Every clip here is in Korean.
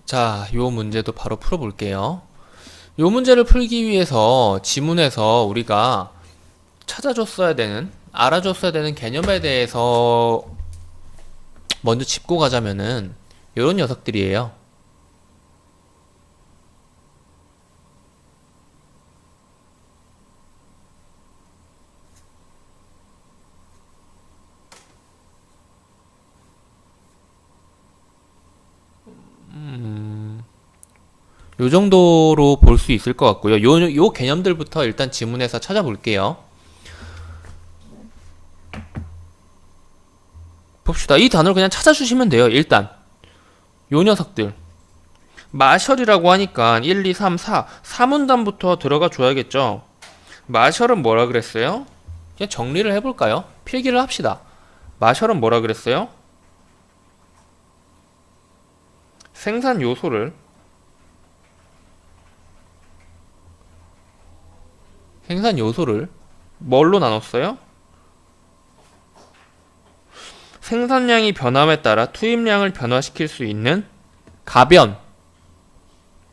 자, 요 문제도 바로 풀어볼게요. 요 문제를 풀기 위해서 지문에서 우리가 찾아줬어야 되는, 알아줬어야 되는 개념에 대해서 먼저 짚고 가자면은 요런 녀석들이에요. 요 정도로 볼 수 있을 것 같고요. 요 개념들부터 일단 지문에서 찾아볼게요. 봅시다. 이 단어를 그냥 찾아주시면 돼요. 일단 요 녀석들 마셜이라고 하니까 1, 2, 3, 4 4문단부터 들어가 줘야겠죠. 마셜은 뭐라 그랬어요? 그냥 정리를 해볼까요? 필기를 합시다. 마셜은 뭐라 그랬어요? 생산 요소를 뭘로 나눴어요? 생산량이 변함에 따라 투입량을 변화시킬 수 있는 가변.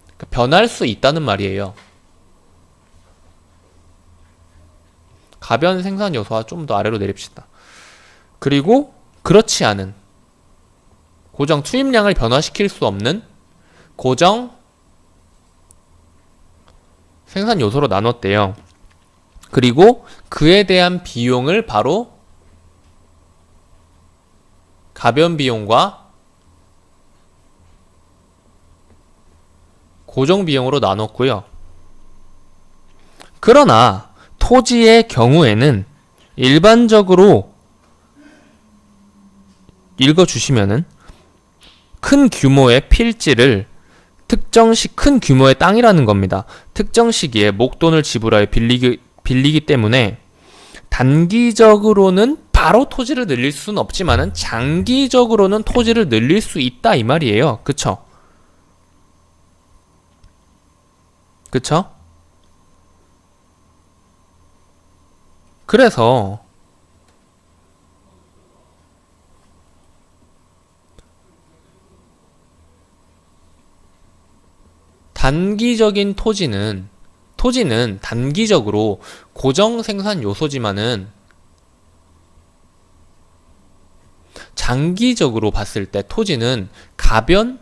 그러니까 변할 수 있다는 말이에요. 가변 생산 요소와 좀 더 아래로 내립시다. 그리고 그렇지 않은 고정 투입량을 변화시킬 수 없는 고정 생산 요소로 나눴대요. 그리고 그에 대한 비용을 바로 가변 비용과 고정 비용으로 나눴고요. 그러나 토지의 경우에는 일반적으로 읽어주시면은 큰 규모의 필지를 큰 규모의 땅이라는 겁니다. 특정 시기에 목돈을 지불하여 빌리기 때문에 단기적으로는 바로 토지를 늘릴 수는 없지만은 장기적으로는 토지를 늘릴 수 있다 이 말이에요. 그쵸? 그쵸? 그래서 단기적인 토지는 단기적으로 고정 생산 요소지만은 장기적으로 봤을 때 토지는 가변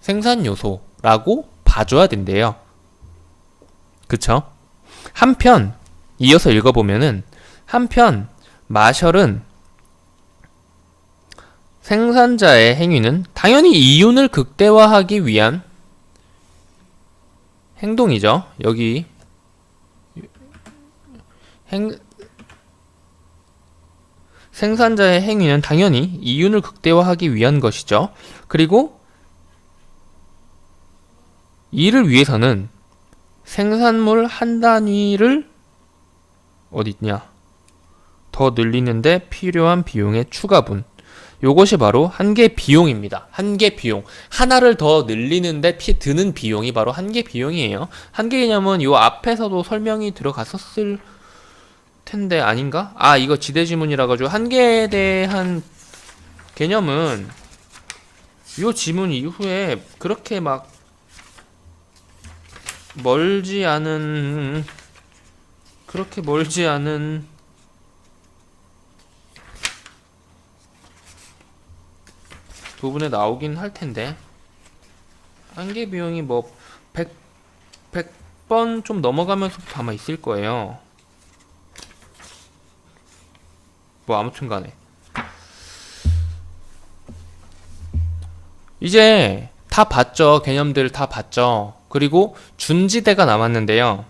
생산 요소라고 봐줘야 된대요. 그쵸? 한편 이어서 읽어보면은 한편 마셜은 생산자의 행위는 당연히 이윤을 극대화하기 위한 행동이죠. 여기 생산자의 행위는 당연히 이윤을 극대화하기 위한 것이죠. 그리고 이를 위해서는 생산물 한 단위를 어딨냐 더 늘리는데 필요한 비용의 추가분, 요것이 바로 한계 비용입니다. 한계 비용. 하나를 더 늘리는데 드는 비용이 바로 한계 비용이에요. 한계 개념은 요 앞에서도 설명이 들어갔었을 텐데 아닌가? 아, 이거 지대지문이라 가지고 한계에 대한 개념은 요 지문 이후에 그렇게 막 멀지 않은 부분에 나오긴 할 텐데, 한계 비용이 뭐 100번 좀 넘어가면서부터 아마 있을 거예요. 뭐 아무튼 간에 이제 다 봤죠. 개념들 다 봤죠. 그리고 준지대가 남았는데요.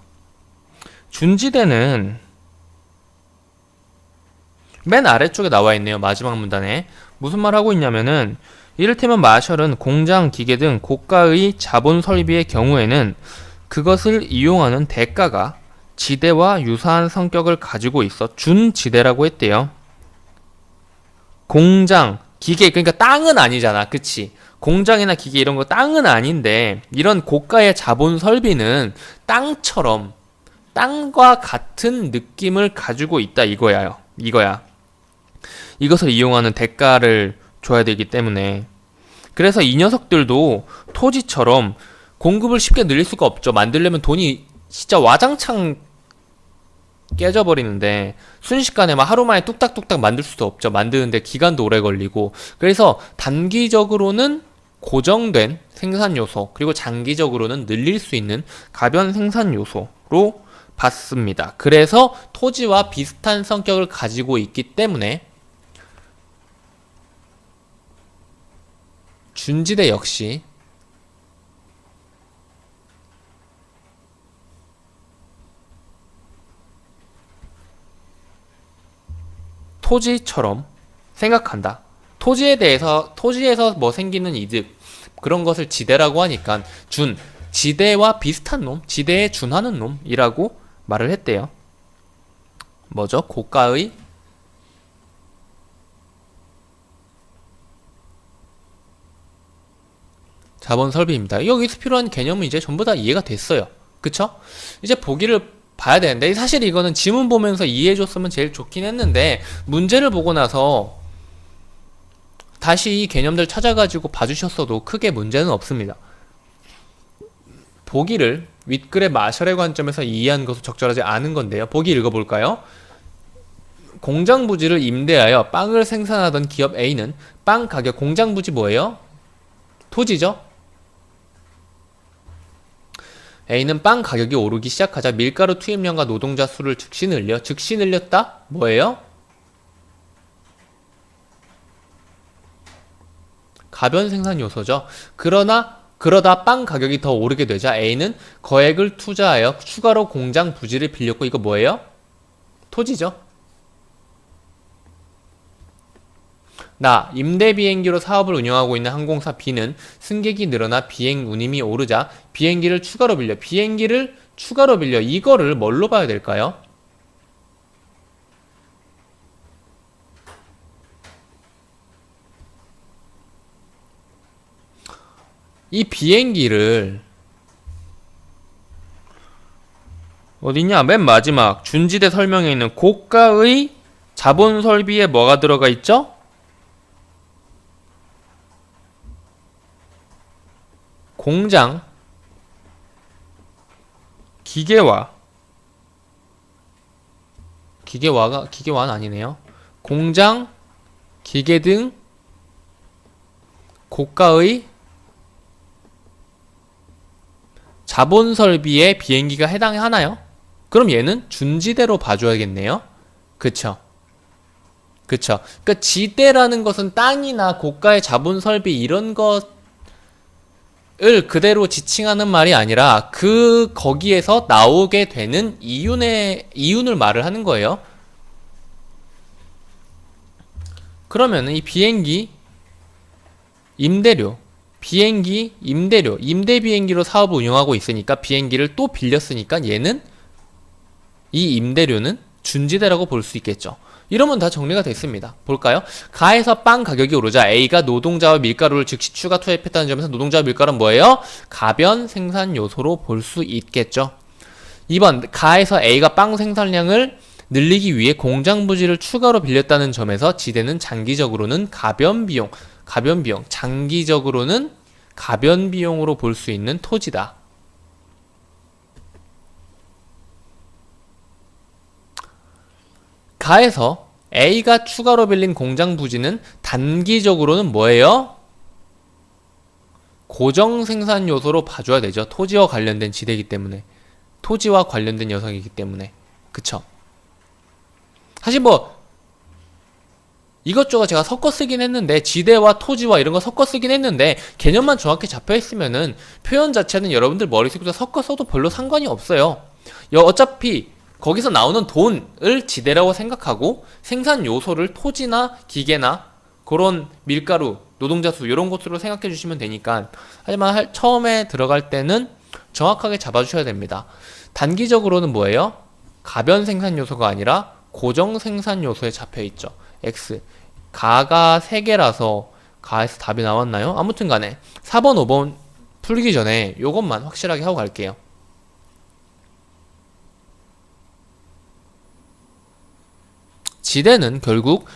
준지대는 맨 아래쪽에 나와 있네요. 마지막 문단에 무슨 말 하고 있냐면은, 이를테면 마셜은 공장, 기계 등 고가의 자본 설비의 경우에는 그것을 이용하는 대가가 지대와 유사한 성격을 가지고 있어 준지대라고 했대요. 공장, 기계, 그러니까 땅은 아니잖아. 그치? 공장이나 기계 이런 거 땅은 아닌데, 이런 고가의 자본 설비는 땅과 같은 느낌을 가지고 있다 이거야. 이것을 이용하는 대가를 줘야 되기 때문에 그래서 이 녀석들도 토지처럼 공급을 쉽게 늘릴 수가 없죠. 만들려면 돈이 진짜 와장창 깨져버리는데 순식간에 막 하루 만에 뚝딱뚝딱 만들 수도 없죠. 만드는데 기간도 오래 걸리고. 그래서 단기적으로는 고정된 생산 요소, 그리고 장기적으로는 늘릴 수 있는 가변 생산 요소로 봤습니다. 그래서 토지와 비슷한 성격을 가지고 있기 때문에 준지대 역시 토지처럼 생각한다. 토지에서 뭐 생기는 이득, 그런 것을 지대라고 하니까 지대와 비슷한 놈, 지대에 준하는 놈이라고 말을 했대요. 뭐죠? 고가의 자본 설비입니다. 여기서 필요한 개념은 이제 전부 다 이해가 됐어요. 그쵸? 이제 보기를 봐야 되는데, 사실 이거는 지문 보면서 이해해줬으면 제일 좋긴 했는데, 문제를 보고 나서 다시 이 개념들 찾아가지고 봐주셨어도 크게 문제는 없습니다. 보기를 윗글의 마셜의 관점에서 이해하는 것은 적절하지 않은 건데요. 보기 읽어볼까요? 공장 부지를 임대하여 빵을 생산하던 기업 A는 빵 가격, 공장 부지 뭐예요? 토지죠? A는 빵 가격이 오르기 시작하자 밀가루 투입량과 노동자 수를 즉시 늘렸다? 뭐예요? 가변 생산 요소죠. 그러다 빵 가격이 더 오르게 되자 A는 거액을 투자하여 추가로 공장 부지를 빌렸고, 이거 뭐예요? 토지죠. 임대 비행기로 사업을 운영하고 있는 항공사 B는 승객이 늘어나 비행 운임이 오르자 비행기를 추가로 빌려. 이거를 뭘로 봐야 될까요? 이 비행기를 어디냐? 맨 마지막 준지대 설명에 있는 고가의 자본 설비에 뭐가 들어가 있죠? 공장, 기계와는 아니네요. 공장, 기계 등 고가의 자본 설비에 비행기가 해당하나요? 그럼 얘는 준지대로 봐줘야겠네요. 그쵸? 그러니까 지대라는 것은 땅이나 고가의 자본 설비 이런 것을 그대로 지칭하는 말이 아니라 거기에서 나오게 되는 이윤을 말을 하는 거예요. 그러면 이 비행기 임대료, 임대 비행기로 사업을 운영하고 있으니까 비행기를 또 빌렸으니까 얘는 이 임대료는 준지대라고 볼 수 있겠죠. 이러면 다 정리가 됐습니다. 볼까요? 가에서 빵 가격이 오르자 A가 노동자와 밀가루를 즉시 추가 투입했다는 점에서 노동자와 밀가루는 뭐예요? 가변 생산 요소로 볼 수 있겠죠. 2번, 가에서 A가 빵 생산량을 늘리기 위해 공장 부지를 추가로 빌렸다는 점에서 지대는 장기적으로는 가변 비용, 장기적으로는 가변 비용으로 볼 수 있는 토지다. 가에서 A가 추가로 빌린 공장 부지는 단기적으로는 뭐예요? 고정 생산 요소로 봐줘야 되죠. 토지와 관련된 지대이기 때문에, 토지와 관련된 녀석이기 때문에. 그쵸? 사실 뭐 이것저것 제가 섞어 쓰긴 했는데, 지대와 토지와 이런 거 섞어 쓰긴 했는데, 개념만 정확히 잡혀 있으면은 표현 자체는 여러분들 머릿속에서 섞어 써도 별로 상관이 없어요. 어차피 거기서 나오는 돈을 지대라고 생각하고 생산 요소를 토지나 기계나 그런 밀가루, 노동자 수 이런 것으로 생각해 주시면 되니까. 하지만 처음에 들어갈 때는 정확하게 잡아주셔야 됩니다. 단기적으로는 뭐예요? 가변 생산 요소가 아니라 고정 생산 요소에 잡혀 있죠. X. 가가 3개라서 가에서 답이 나왔나요? 아무튼 간에 4번, 5번 풀기 전에 요것만 확실하게 하고 갈게요. 지대는 결국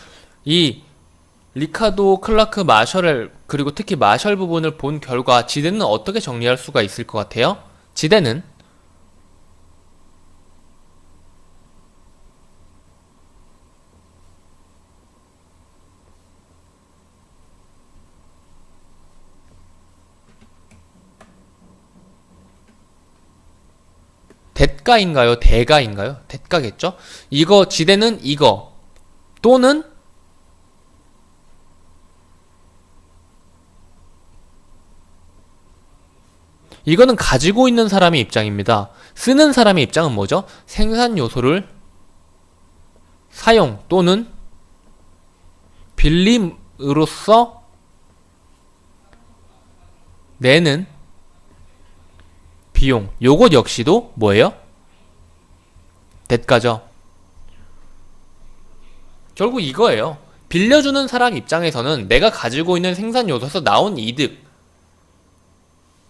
이 리카도, 클라크, 마셜을 그리고 특히 마셜 부분을 본 결과 지대는 어떻게 정리할 수가 있을 것 같아요? 지대는 대가인가요? 대가인가요? 대가겠죠? 이거 지대는 이거 또는 이거는 가지고 있는 사람의 입장입니다. 쓰는 사람의 입장은 뭐죠? 생산 요소를 사용 또는 빌림으로써 내는 비용. 요것 역시도 뭐예요? 대가죠. 결국 이거예요. 빌려주는 사람 입장에서는 내가 가지고 있는 생산 요소에서 나온 이득,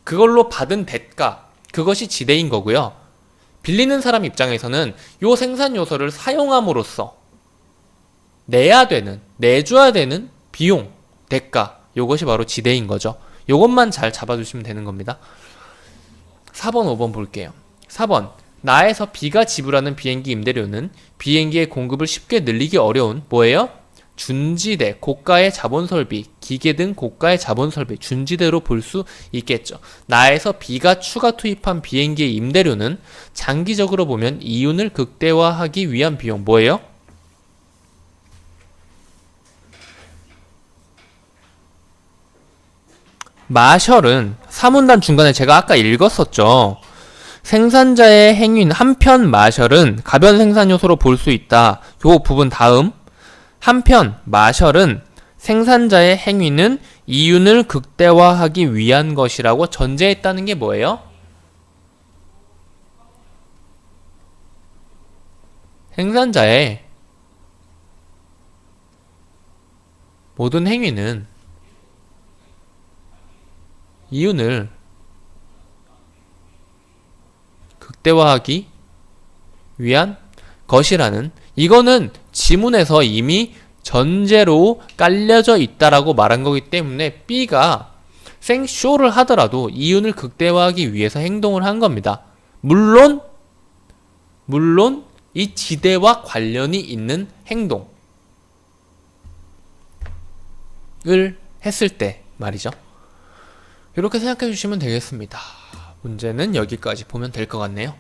그걸로 받은 대가, 그것이 지대인 거고요. 빌리는 사람 입장에서는 요 생산 요소를 사용함으로써 내줘야 되는 비용, 대가, 요것이 바로 지대인 거죠. 요것만 잘 잡아주시면 되는 겁니다. 4번, 5번 볼게요. 4번. 나에서 B가 지불하는 비행기 임대료는 비행기의 공급을 쉽게 늘리기 어려운 뭐예요? 준지대, 고가의 자본설비, 기계 등 고가의 자본설비, 준지대로 볼 수 있겠죠. 나에서 B가 추가 투입한 비행기의 임대료는 장기적으로 보면 이윤을 극대화하기 위한 비용 뭐예요? 마셜은 사문단 중간에 제가 아까 읽었었죠. 생산자의 행위는 한편 마셜은 가변 생산 요소로 볼 수 있다. 요 부분 다음. 한편 마셜은 생산자의 행위는 이윤을 극대화하기 위한 것이라고 전제했다는 게 뭐예요? 생산자의 모든 행위는 이윤을 극대화하기 위한 것이라는, 이거는 지문에서 이미 전제로 깔려져 있다라고 말한 거기 때문에 B가 생쇼를 하더라도 이윤을 극대화하기 위해서 행동을 한 겁니다. 물론 이 지대와 관련이 있는 행동을 했을 때 말이죠. 이렇게 생각해 주시면 되겠습니다. 문제는 여기까지 보면 될 것 같네요.